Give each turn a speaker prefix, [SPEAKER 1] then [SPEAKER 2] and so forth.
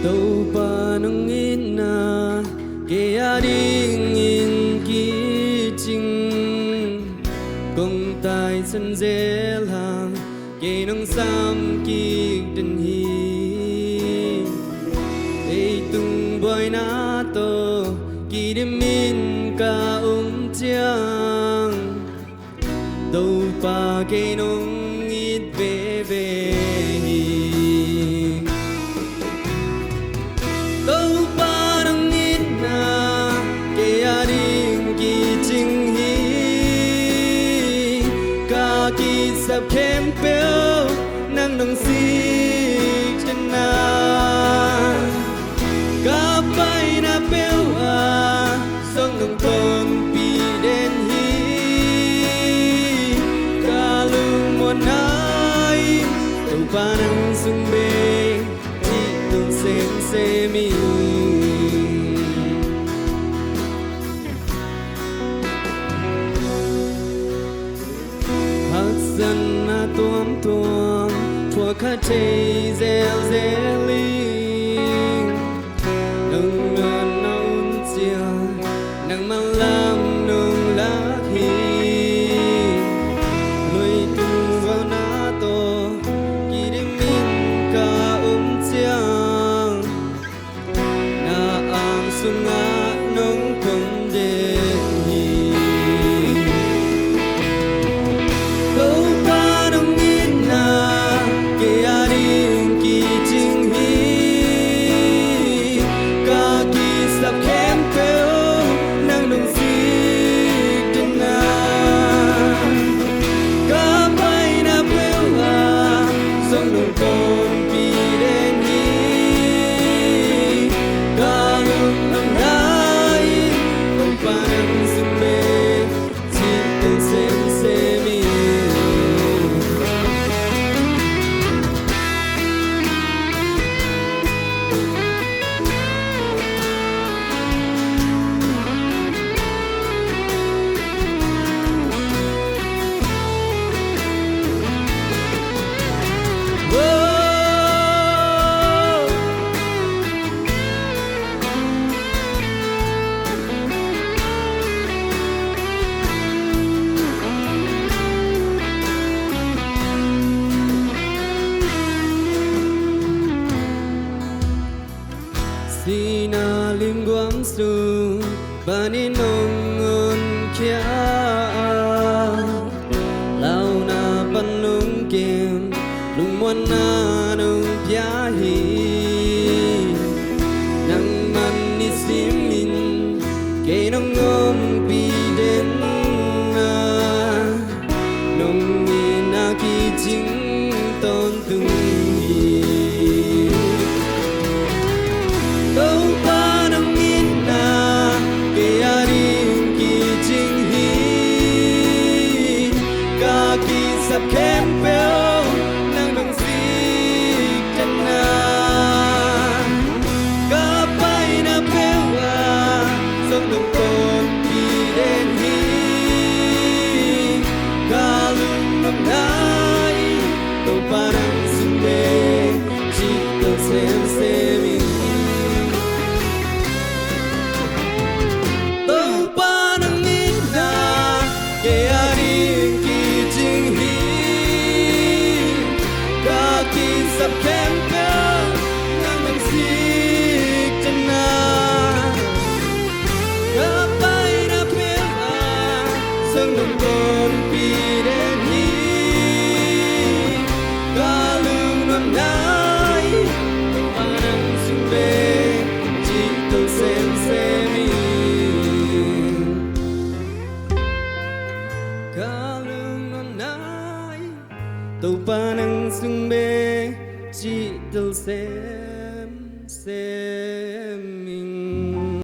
[SPEAKER 1] đâu pa nung in na ke ading in ki ching công tai sân dễ lang ke nung sam ki den hi ei tung boy na to ki de min ka chiang đâu pa ke nung ít về về đâu pa nung ít na ke ading ki ching hi ka ki sap kem peo nang nong si chân na ka pai na peo a song nong ton pi den hi ka lung mon nai đâu pa nang sung be ti tung sem se mi dân na tuom tuom thua khát chê reo linh nâng ngân nông chia nâng mang lam nông lá hi lùi tung vào na to kỳ đi min ca chiang na ang sung ngã nông công đề Sina lim guam su bani nong ngon kia lao na pan nong kem lung mon na nong pia hi nang man ni sim min ke nong ngom pi den na nong ni na ki jing ton tung đâu pa nung in na ke ading ki ching hi ka ki sap kem peo nang nong si chân na ka pai na peo a song nong ton ki den hi ka lung nong nai đâu pa nang sung be chi to sem se mi sắp kém cao ngang bằng xích chân na cả bay đã biết à sương đồng con pi đến hi cả lưng năm nái ba năm xuân về chỉ tôi xem mi cả lưng năm nái tàu ba năm xuân về chỉ tôi xem